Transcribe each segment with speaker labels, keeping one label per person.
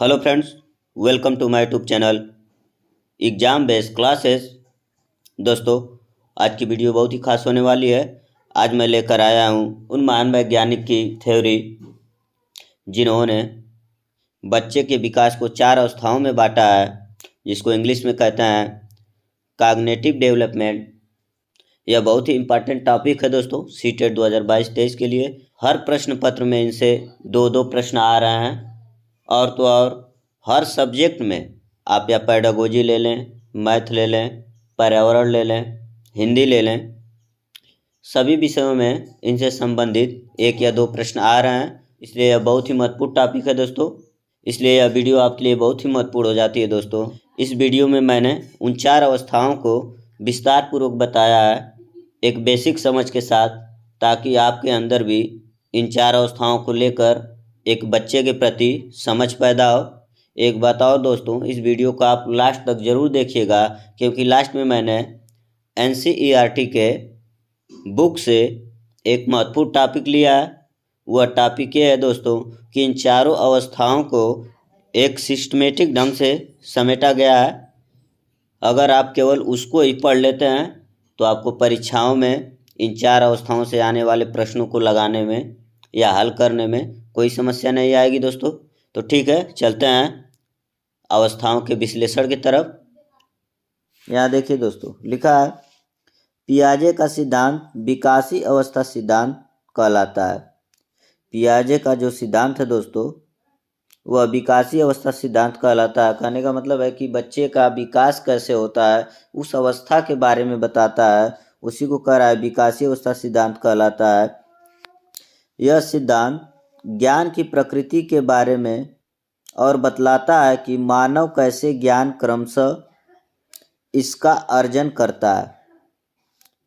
Speaker 1: Hello friends, welcome to my YouTube channel exam based classes. दोस्तों, आज की video बहुत ही खास होने वाली है। आज मैं लेकर आया हूँ उन महान वैज्ञानिक की थ्योरी जिन्होंने बच्चे के विकास को 4 अवस्थाओं में बांटा है, जिसको इंग्लिश में कहते हैं कॉग्निटिव डेवलपमेंट। यह बहुत ही इम्पॉर्टेंट टॉपिक है दोस्तों, सीटेट 2022-23 के लिए। हर प्रश्न पत्र में इनसे दो प्रश्न आ रहे हैं। और तो और हर सब्जेक्ट में आप या पेडागोजी ले लें, मैथ ले लें, पर्यावरण ले लें, हिंदी ले लें, सभी विषयों में इनसे संबंधित 1 या 2 प्रश्न आ रहे हैं। इसलिए यह बहुत ही महत्वपूर्ण टॉपिक है दोस्तों। इसलिए यह वीडियो आपके लिए बहुत ही महत्वपूर्ण हो जाती है दोस्तों। इस वीडियो में मैंने उन 4 अवस्थाओं को विस्तार पूर्वक बताया है, एक बेसिक समझ के साथ, ताकि आपके अंदर भी इन 4 अवस्थाओं को लेकर एक बच्चे के प्रति समझ पैदा हो। एक बात और दोस्तों, इस वीडियो को आप लास्ट तक ज़रूर देखिएगा, क्योंकि लास्ट में मैंने NCERT के बुक से एक महत्वपूर्ण टॉपिक लिया है। वह टॉपिक ये है दोस्तों कि इन चारों अवस्थाओं को एक सिस्टमेटिक ढंग से समेटा गया है। अगर आप केवल उसको ही पढ़ लेते हैं तो आपको परीक्षाओं में इन 4 अवस्थाओं से आने वाले प्रश्नों को लगाने में या हल करने में कोई समस्या नहीं आएगी दोस्तों। तो ठीक है, चलते हैं अवस्थाओं के विश्लेषण की तरफ। यहाँ देखिए दोस्तों, लिखा है पियाजे का सिद्धांत विकासी अवस्था सिद्धांत कहलाता है। पियाजे का जो सिद्धांत है दोस्तों, वह विकासी अवस्था सिद्धांत कहलाता है। कहने का मतलब है कि बच्चे का विकास कैसे होता है, उस अवस्था के बारे में बताता है, उसी को कह रहा है विकासी अवस्था सिद्धांत कहलाता है। यह सिद्धांत ज्ञान की प्रकृति के बारे में और बतलाता है कि मानव कैसे ज्ञान क्रमशः इसका अर्जन करता है,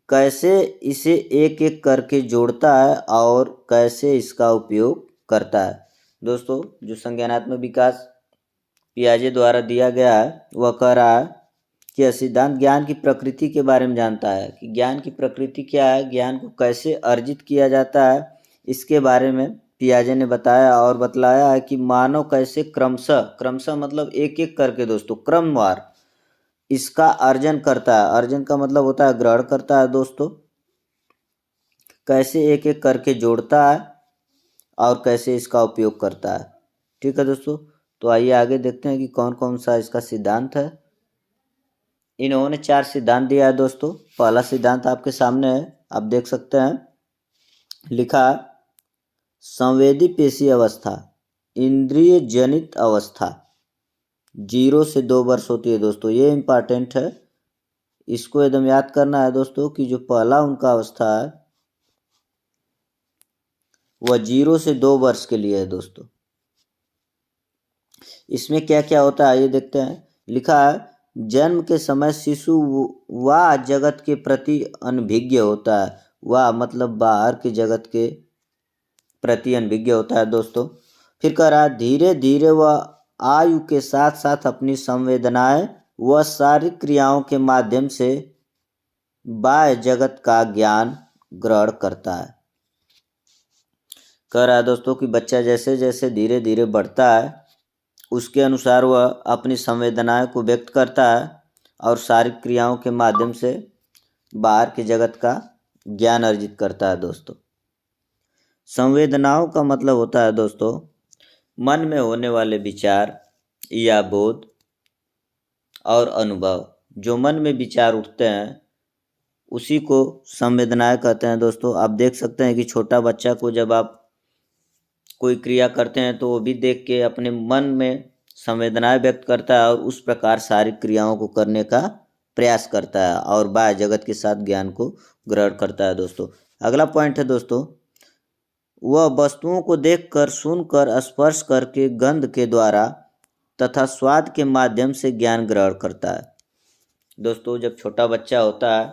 Speaker 1: कैसे इसे एक एक करके जोड़ता है और कैसे इसका उपयोग करता है। दोस्तों, जो संज्ञानात्मक विकास पियाजे द्वारा दिया गया है, वह कह रहा है कि यह सिद्धांत ज्ञान की प्रकृति के बारे में जानता है कि ज्ञान की प्रकृति क्या है, ज्ञान को कैसे अर्जित किया जाता है, इसके बारे में पियाजे ने बताया और बतलाया है कि मानव कैसे क्रमशः मतलब एक एक करके दोस्तों, क्रमवार इसका अर्जन करता है। अर्जन का मतलब होता है ग्रहण करता है दोस्तों। कैसे एक एक करके जोड़ता है और कैसे इसका उपयोग करता है। ठीक है दोस्तों, तो आइए आगे देखते हैं कि कौन कौन सा इसका सिद्धांत है। इन्होंने 4 सिद्धांत दिया है दोस्तों। पहला सिद्धांत आपके सामने है, आप देख सकते हैं, लिखा संवेदी पेशी अवस्था इंद्रिय जनित अवस्था 0 से 2 वर्ष होती है दोस्तों। ये इम्पॉर्टेंट है, इसको एकदम याद करना है दोस्तों कि जो पहला उनका अवस्था है वह 0 से 2 वर्ष के लिए है दोस्तों। इसमें क्या क्या होता है ये देखते हैं। लिखा है जन्म के समय शिशु वह जगत के प्रति अनभिज्ञ होता है। वह मतलब बाहर के जगत के प्रति अनभिज्ञ होता है दोस्तों। फिर कह रहा है धीरे धीरे वह आयु के साथ साथ अपनी संवेदनाएं व शारीरिक क्रियाओं के माध्यम से बाह्य जगत का ज्ञान ग्रहण करता है। कह रहा है दोस्तों कि बच्चा जैसे जैसे धीरे धीरे बढ़ता है, उसके अनुसार वह अपनी संवेदनाएं को व्यक्त करता है और शारीरिक क्रियाओं के माध्यम से बाहर के जगत का ज्ञान अर्जित करता है दोस्तों। संवेदनाओं का मतलब होता है दोस्तों मन में होने वाले विचार या बोध और अनुभव। जो मन में विचार उठते हैं उसी को संवेदनाएं कहते हैं दोस्तों। आप देख सकते हैं कि छोटा बच्चा को जब आप कोई क्रिया करते हैं तो वो भी देख के अपने मन में संवेदनाएं व्यक्त करता है और उस प्रकार सारी क्रियाओं को करने का प्रयास करता है और बाह्य जगत के साथ ज्ञान को ग्रहण करता है दोस्तों। अगला पॉइंट है दोस्तों, वह वस्तुओं को देखकर, सुनकर, स्पर्श करके, गंध के द्वारा तथा स्वाद के माध्यम से ज्ञान ग्रहण करता है। दोस्तों, जब छोटा बच्चा होता है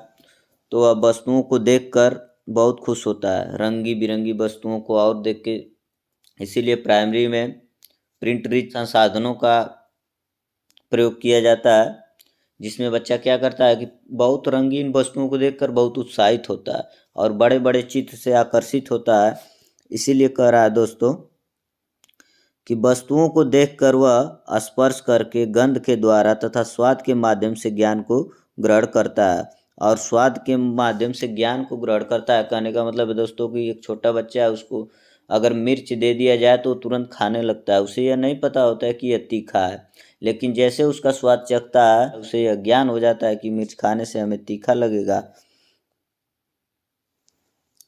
Speaker 1: तो वह वस्तुओं को देखकर बहुत खुश होता है, रंगी बिरंगी वस्तुओं को और देख के। इसीलिए प्राइमरी में प्रिंट रिच संसाधनों का प्रयोग किया जाता है, जिसमें बच्चा क्या करता है कि बहुत रंगीन वस्तुओं को देखकर बहुत उत्साहित होता है और बड़े बड़े चित्र से आकर्षित होता है। इसीलिए कह रहा है दोस्तों कि वस्तुओं को देखकर वह स्पर्श करके, गंध के द्वारा तथा स्वाद के माध्यम से ज्ञान को ग्रहण करता है। और स्वाद के माध्यम से ज्ञान को ग्रहण करता है कहने का मतलब है दोस्तों कि एक छोटा बच्चा है, उसको अगर मिर्च दे दिया जाए तो तुरंत खाने लगता है। उसे यह नहीं पता होता है कि यह तीखा है, लेकिन जैसे उसका स्वाद चखता है उसे यह ज्ञान हो जाता है कि मिर्च खाने से हमें तीखा लगेगा।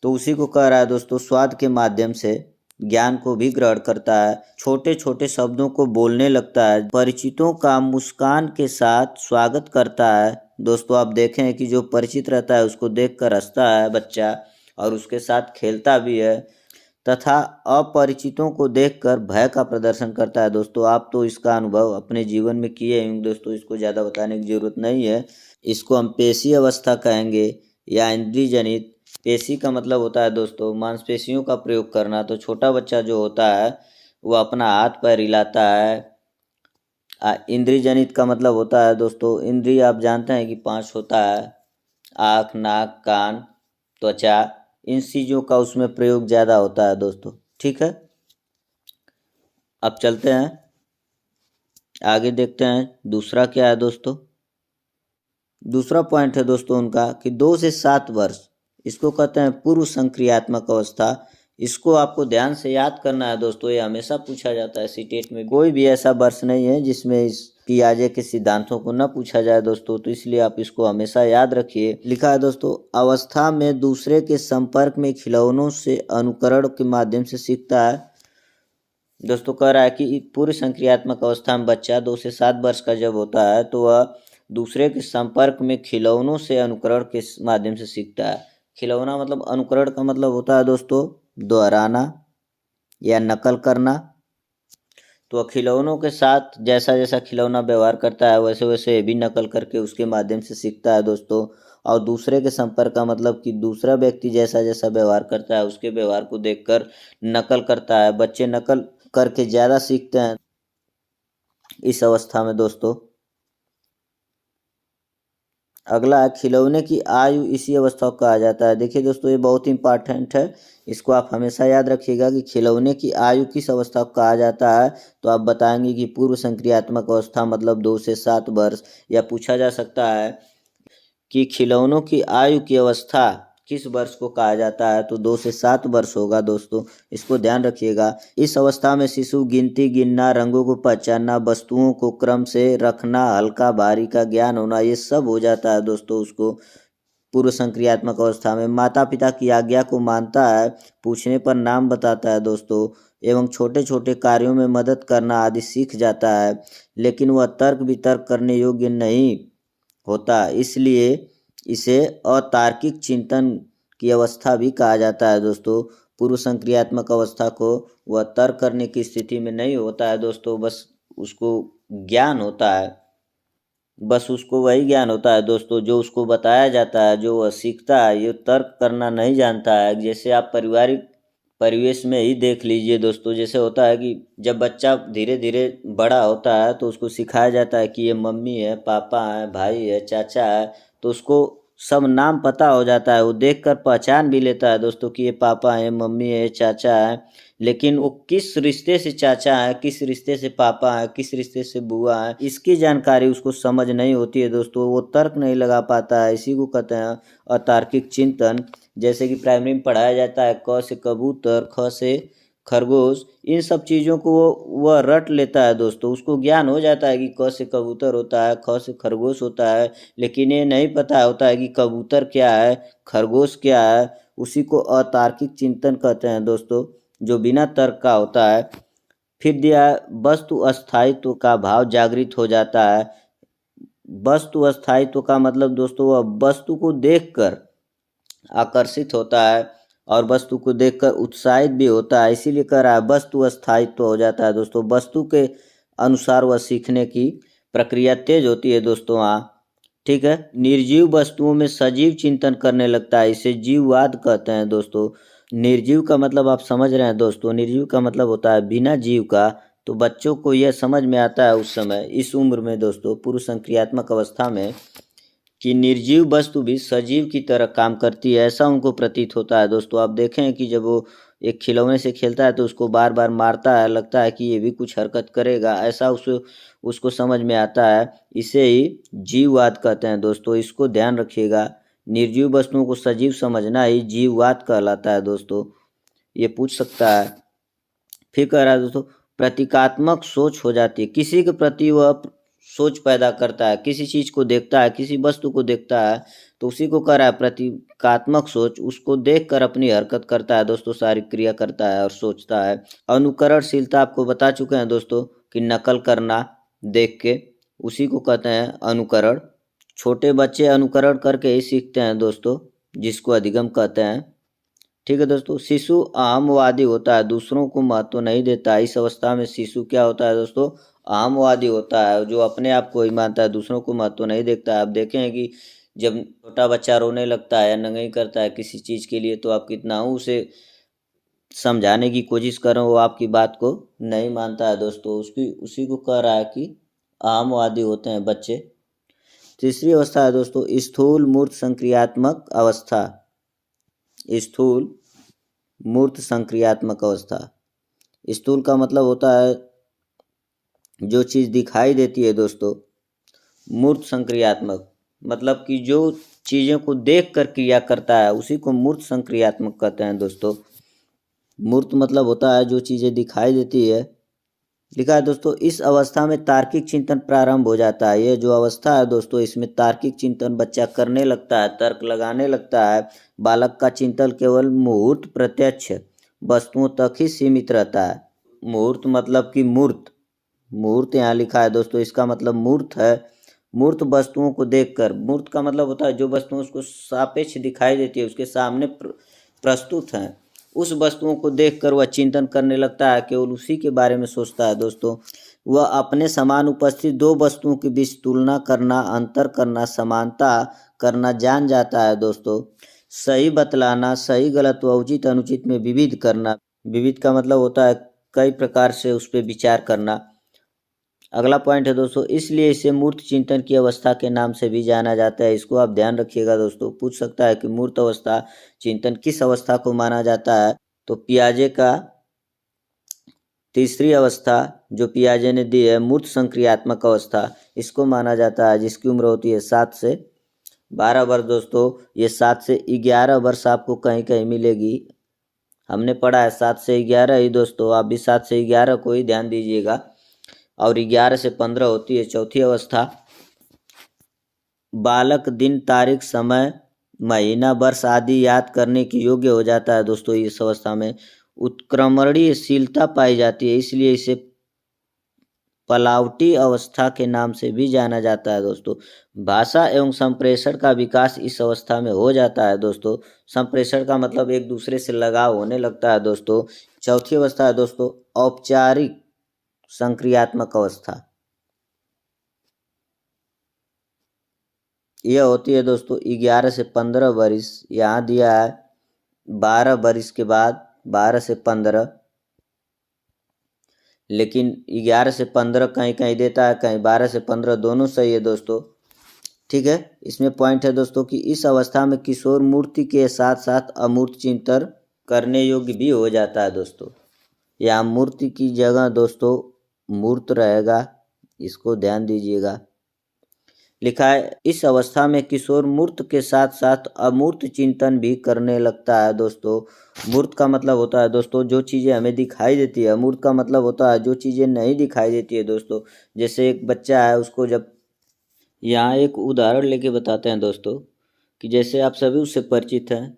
Speaker 1: तो उसी को कह रहा है दोस्तों, स्वाद के माध्यम से ज्ञान को भी ग्रहण करता है। छोटे छोटे शब्दों को बोलने लगता है, परिचितों का मुस्कान के साथ स्वागत करता है। दोस्तों आप देखें कि जो परिचित रहता है उसको देखकर हंसता है बच्चा और उसके साथ खेलता भी है, तथा अपरिचितों को देखकर भय का प्रदर्शन करता है। दोस्तों आप तो इसका अनुभव अपने जीवन में किए होंगे दोस्तों, इसको ज़्यादा बताने की जरूरत नहीं है। इसको हम पेशी अवस्था कहेंगे या इंद्रिय जनित। पेशी का मतलब होता है दोस्तों मांसपेशियों का प्रयोग करना। तो छोटा बच्चा जो होता है वह अपना हाथ पैर हिलाता है। इंद्रिय जनित का मतलब होता है दोस्तों, इंद्रिय आप जानते हैं कि 5 होता है, आँख, नाक, कान, त्वचा, इन चीज़ों का उसमें प्रयोग ज़्यादा होता है दोस्तों। ठीक है, अब चलते हैं आगे, देखते हैं दूसरा क्या है दोस्तों। दूसरा पॉइंट है दोस्तों उनका कि 2 से 7 वर्ष, इसको कहते हैं पूर्व संक्रियात्मक अवस्था। इसको आपको ध्यान से याद करना है दोस्तों, ये हमेशा पूछा जाता है सीटेट में। कोई भी ऐसा वर्ष नहीं है जिसमें इस पियाजे के सिद्धांतों को न पूछा जाए दोस्तों, तो इसलिए आप इसको हमेशा याद रखिए। लिखा है दोस्तों, अवस्था में दूसरे के संपर्क में खिलौनों से अनुकरण के माध्यम से सीखता है। दोस्तों कह रहा है कि पूर्व संक्रियात्मक अवस्था में बच्चा 2 से 7 वर्ष का जब होता है तो वह दूसरे के संपर्क में खिलौनों से अनुकरण के माध्यम से सीखता है। खिलौना मतलब, अनुकरण का मतलब होता है दोस्तों दोहराना या नकल करना। तो खिलौनों के साथ जैसा जैसा खिलौना व्यवहार करता है वैसे वैसे भी नकल करके उसके माध्यम से सीखता है दोस्तों। और दूसरे के संपर्क का मतलब कि दूसरा व्यक्ति जैसा जैसा व्यवहार करता है उसके व्यवहार को देखकर नकल करता है। बच्चे नकल करके ज़्यादा सीखते हैं इस अवस्था में दोस्तों। अगला है खिलौने की आयु, इसी अवस्था को कहा जाता है। देखिए दोस्तों ये बहुत इंपॉर्टेंट है, इसको आप हमेशा याद रखिएगा कि खिलौने की आयु किस अवस्था को कहा जाता है। तो आप बताएंगे कि पूर्व संक्रियात्मक अवस्था मतलब 2 से 7 वर्ष। या पूछा जा सकता है कि खिलौनों की आयु की अवस्था किस वर्ष को कहा जाता है, तो 2 से 7 वर्ष होगा दोस्तों, इसको ध्यान रखिएगा। इस अवस्था में शिशु गिनती गिनना, रंगों को पहचानना, वस्तुओं को क्रम से रखना, हल्का भारी का ज्ञान होना, ये सब हो जाता है दोस्तों उसको पूर्व संक्रियात्मक अवस्था में। माता पिता की आज्ञा को मानता है, पूछने पर नाम बताता है दोस्तों, एवं छोटे छोटे कार्यों में मदद करना आदि सीख जाता है। लेकिन वह तर्क वितर्क करने योग्य नहीं होता, इसलिए इसे अतार्किक चिंतन की अवस्था भी कहा जाता है दोस्तों। पूर्व संक्रियात्मक अवस्था को वह तर्क करने की स्थिति में नहीं होता है दोस्तों, बस उसको ज्ञान होता है, बस उसको वही ज्ञान होता है दोस्तों जो उसको बताया जाता है, जो वह सीखता है। ये तर्क करना नहीं जानता है। जैसे आप पारिवारिक परिवेश में ही देख लीजिए दोस्तों, जैसे होता है कि जब बच्चा धीरे धीरे बड़ा होता है तो उसको सिखाया जाता है कि ये मम्मी है, पापा है, भाई है, चाचा है, तो उसको सब नाम पता हो जाता है। वो देखकर पहचान भी लेता है दोस्तों कि ये पापा है, मम्मी है, चाचा है। लेकिन वो किस रिश्ते से चाचा है, किस रिश्ते से पापा है, किस रिश्ते से बुआ है, इसकी जानकारी उसको समझ नहीं होती है दोस्तों, वो तर्क नहीं लगा पाता है। इसी को कहते हैं अतार्किक चिंतन। जैसे कि प्राइमरी में पढ़ाया जाता है क से कबूतर, ख से खरगोश, इन सब चीज़ों को वह रट लेता है दोस्तों, उसको ज्ञान हो जाता है कि क से कबूतर होता है, ख से खरगोश होता है, लेकिन ये नहीं पता होता है कि कबूतर क्या है, खरगोश क्या है। उसी को अतार्किक चिंतन कहते हैं दोस्तों, जो बिना तर्क का होता है। फिर दिया वस्तु अस्थायित्व का भाव जागृत हो जाता है। वस्तु अस्थायित्व का मतलब दोस्तों वह वस्तु को देखकर आकर्षित होता है और वस्तु को देखकर उत्साहित भी होता है, इसीलिए कह रहा है वस्तु अस्थायित्व हो जाता है दोस्तों। वस्तु के अनुसार वह सीखने की प्रक्रिया तेज होती है दोस्तों। हाँ ठीक है। निर्जीव वस्तुओं में सजीव चिंतन करने लगता है, इसे जीववाद कहते हैं दोस्तों। निर्जीव का मतलब आप समझ रहे हैं दोस्तों, निर्जीव का मतलब होता है बिना जीव का। तो बच्चों को यह समझ में आता है उस समय, इस उम्र में दोस्तों, पूर्व संक्रियात्मक अवस्था में, कि निर्जीव वस्तु भी सजीव की तरह काम करती है, ऐसा उनको प्रतीत होता है दोस्तों। आप देखें कि जब वो एक खिलौने से खेलता है तो उसको बार बार मारता है, लगता है कि ये भी कुछ हरकत करेगा, ऐसा उसको समझ में आता है। इसे ही जीववाद कहते हैं दोस्तों, इसको ध्यान रखिएगा। निर्जीव वस्तुओं को सजीव समझना ही जीववाद कहलाता है दोस्तों, ये पूछ सकता है। फिर कह रहा है दोस्तों, प्रतीकात्मक सोच हो जाती है, किसी के प्रति वह सोच पैदा करता है, किसी चीज को देखता है, किसी वस्तु को देखता है तो उसी को कह रहा है प्रतीकात्मक सोच, उसको देखकर अपनी हरकत करता है दोस्तों, सारी क्रिया करता है और सोचता है। अनुकरणशीलता आपको बता चुके हैं दोस्तों कि नकल करना देख के, उसी को कहते हैं अनुकरण। छोटे बच्चे अनुकरण करके ही सीखते हैं दोस्तों, जिसको अधिगम कहते हैं। ठीक है दोस्तों, शिशु अहमवादी होता है, दूसरों को महत्व नहीं देता। इस अवस्था में शिशु क्या होता है दोस्तों, अहमवादी होता है, जो अपने आप को ही मानता है, दूसरों को महत्व नहीं देखता है। आप देखें कि जब छोटा बच्चा रोने लगता है या नंगाई करता है किसी चीज़ के लिए, तो आप कितना उसे समझाने की कोशिश कर रहे हो, वो आपकी बात को नहीं मानता है दोस्तों, उसी को कह रहा है कि अहमवादी होते हैं बच्चे। तीसरी अवस्था है दोस्तों स्थूल मूर्त संक्रियात्मक अवस्था। स्थूल मूर्त संक्रियात्मक अवस्था, स्थूल का मतलब होता है जो चीज़ दिखाई देती है दोस्तों। मूर्त संक्रियात्मक मतलब कि जो चीज़ों को देख कर क्रिया करता है, उसी को मूर्त संक्रियात्मक कहते हैं दोस्तों। मूर्त मतलब होता है जो चीज़ें दिखाई देती है। लिखा है दोस्तों, इस अवस्था में तार्किक चिंतन प्रारंभ हो जाता है। ये जो अवस्था है दोस्तों, इसमें तार्किक चिंतन बच्चा करने लगता है, तर्क लगाने लगता है। बालक का चिंतन केवल मुहूर्त प्रत्यक्ष वस्तुओं तक ही सीमित रहता है। मुहूर्त मतलब कि मूर्त, मूर्त यहाँ लिखा है दोस्तों, इसका मतलब मूर्त है। मूर्त वस्तुओं को देखकर, मूर्त का मतलब होता है जो वस्तुओं उसको सापेक्ष दिखाई देती है, उसके सामने प्रस्तुत हैं, उस वस्तुओं को देखकर वह चिंतन करने लगता है, केवल उसी के बारे में सोचता है दोस्तों। वह अपने समान उपस्थित दो वस्तुओं के बीच तुलना करना, अंतर करना, समानता करना जान जाता है दोस्तों। सही बतलाना, सही गलत व उचित अनुचित में विविध करना। विविध का मतलब होता है कई प्रकार से उस पर विचार करना। अगला पॉइंट है दोस्तों, इसलिए इसे मूर्त चिंतन की अवस्था के नाम से भी जाना जाता है। इसको आप ध्यान रखिएगा दोस्तों, पूछ सकता है कि मूर्त अवस्था चिंतन किस अवस्था को माना जाता है। तो पियाजे का तीसरी अवस्था जो पियाजे ने दी है, मूर्त संक्रियात्मक अवस्था, इसको माना जाता है, जिसकी उम्र होती है 7 से 12 वर्ष दोस्तों। ये 7 से 11 वर्ष आपको कहीं कहीं मिलेगी, हमने पढ़ा है 7 से 11 ही दोस्तों, आप भी 7 से 11 को ही ध्यान दीजिएगा। और 11 से 15 होती है चौथी अवस्था। बालक दिन, तारीख, समय, महीना, वर्ष आदि याद करने के योग्य हो जाता है दोस्तों। इस अवस्था में उत्क्रमणीयशीलता पाई जाती है, इसलिए इसे पलावटी अवस्था के नाम से भी जाना जाता है दोस्तों। भाषा एवं संप्रेषण का विकास इस अवस्था में हो जाता है दोस्तों। संप्रेषण का मतलब एक दूसरे से लगाव होने लगता है दोस्तों। चौथी अवस्था है दोस्तों औपचारिक संक्रियात्मक अवस्था। यह होती है दोस्तों 11 से 15 वर्ष, यहाँ दिया है 12 वर्ष के बाद 12 से 15, लेकिन 11 से 15 कहीं कहीं देता है, कहीं 12 से 15, दोनों सही है दोस्तों। ठीक है, इसमें पॉइंट है दोस्तों कि इस अवस्था में किशोर मूर्ति के साथ साथ अमूर्त चिंतन करने योग्य भी हो जाता है दोस्तों। यहाँ मूर्ति की जगह दोस्तों मूर्त रहेगा, इसको ध्यान दीजिएगा। लिखा है इस अवस्था में किशोर मूर्त के साथ साथ अमूर्त चिंतन भी करने लगता है दोस्तों। मूर्त का मतलब होता है दोस्तों जो चीज़ें हमें दिखाई देती है, अमूर्त का मतलब होता है जो चीज़ें नहीं दिखाई देती है दोस्तों। जैसे एक बच्चा है, उसको जब, यहाँ एक उदाहरण लेके बताते हैं दोस्तों कि जैसे आप सभी उससे परिचित हैं,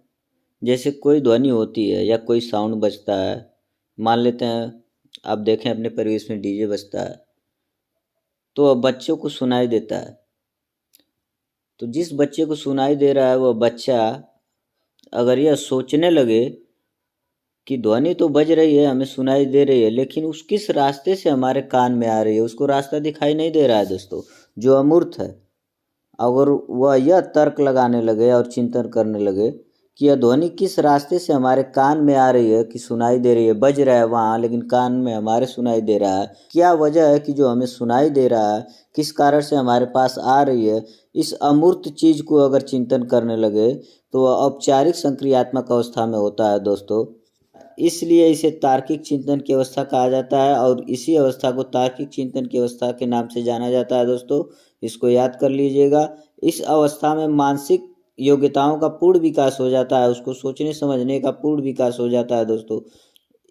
Speaker 1: जैसे कोई ध्वनि होती है या कोई साउंड बजता है, मान लेते हैं आप देखें अपने परिवेश में डीजे बजता है, तो अब बच्चों को सुनाई देता है। तो जिस बच्चे को सुनाई दे रहा है वह बच्चा अगर यह सोचने लगे कि ध्वनि तो बज रही है, हमें सुनाई दे रही है, लेकिन उस किस रास्ते से हमारे कान में आ रही है, उसको रास्ता दिखाई नहीं दे रहा है दोस्तों, जो अमूर्त है। अगर वह यह तर्क लगाने लगे और चिंतन करने लगे कि यह ध्वनि किस रास्ते से हमारे कान में आ रही है, कि सुनाई दे रही है, बज रहा है वहाँ लेकिन कान में हमारे सुनाई दे रहा है, क्या वजह है कि जो हमें सुनाई दे रहा है किस कारण से हमारे पास आ रही है, इस अमूर्त चीज को अगर चिंतन करने लगे तो वह औपचारिक संक्रियात्मक अवस्था में होता है दोस्तों। इसलिए इसे तार्किक चिंतन की अवस्था कहा जाता है और इसी अवस्था को तार्किक चिंतन की अवस्था के नाम से जाना जाता है दोस्तों। इसको याद कर लीजिएगा। इस अवस्था में मानसिक योग्यताओं का पूर्ण विकास हो जाता है, उसको सोचने समझने का पूर्ण विकास हो जाता है दोस्तों।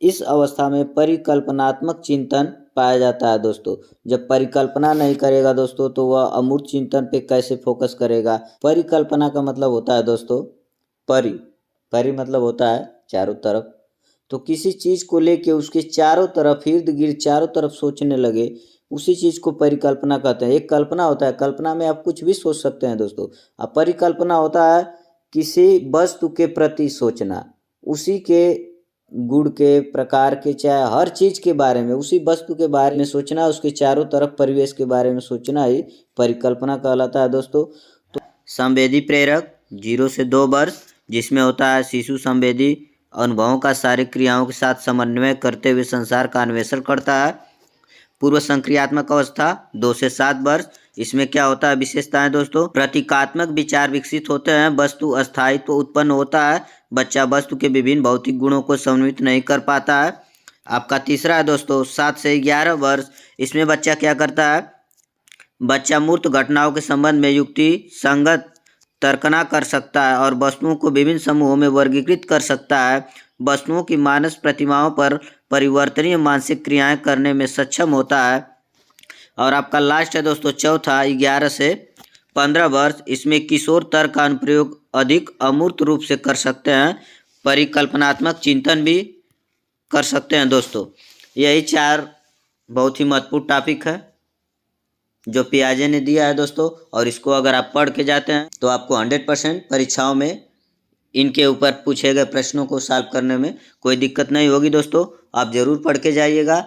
Speaker 1: इस अवस्था में परिकल्पनात्मक चिंतन पाया जाता है दोस्तों। जब परिकल्पना नहीं करेगा दोस्तों तो वह अमूर्त चिंतन पे कैसे फोकस करेगा। परिकल्पना का मतलब होता है दोस्तों परि मतलब होता है चारों तरफ। तो किसी चीज को लेके उसके चारों तरफ इर्द गिर्द चारों तरफ सोचने लगे, उसी चीज को परिकल्पना कहते हैं। एक कल्पना होता है, कल्पना में आप कुछ भी सोच सकते हैं दोस्तों। अब परिकल्पना होता है किसी वस्तु के प्रति सोचना, उसी के गुण के प्रकार के चाहे हर चीज के बारे में, उसी वस्तु के बारे में सोचना, उसके चारों तरफ परिवेश के बारे में सोचना ही परिकल्पना कहलाता है दोस्तों। तो संवेदी प्रेरक 0 से 2 वर्ष, जिसमें होता है शिशु संवेदी अनुभवों का सारी क्रियाओं के साथ समन्वय करते हुए संसार का अन्वेषण करता है। पूर्व संक्रियात्मक अवस्था 2 से 7 वर्ष, इसमें क्या होता है विशेषताएं दोस्तों। प्रतीकात्मक विचार विकसित होते हैं, वस्तु अस्थायित्व उत्पन्न होता है, बच्चा वस्तु के विभिन्न भौतिक गुणों को समन्वित नहीं कर पाता है। आपका तीसरा है दोस्तों 7 से 11 वर्ष, इसमें बच्चा क्या करता है, बच्चा मूर्त घटनाओं के संबंध में युक्ति संगत तर्कना कर सकता है और वस्तुओं को विभिन्न समूहों में वर्गीकृत कर सकता है। वस्तुओं की मानस प्रतिमाओं पर परिवर्तनीय मानसिक क्रियाएं करने में सक्षम होता है। और आपका लास्ट है दोस्तों चौथा 11 से 15 वर्ष, इसमें किशोर तर्क का अनुप्रयोग अधिक अमूर्त रूप से कर सकते हैं, परिकल्पनात्मक चिंतन भी कर सकते हैं दोस्तों। यही 4 बहुत ही महत्वपूर्ण टॉपिक है जो पियाजे ने दिया है दोस्तों, और इसको अगर आप पढ़ के जाते हैं तो आपको 100% परीक्षाओं में इनके ऊपर पूछे गए प्रश्नों को सॉल्व करने में कोई दिक्कत नहीं होगी दोस्तों। आप ज़रूर पढ़ के जाइएगा।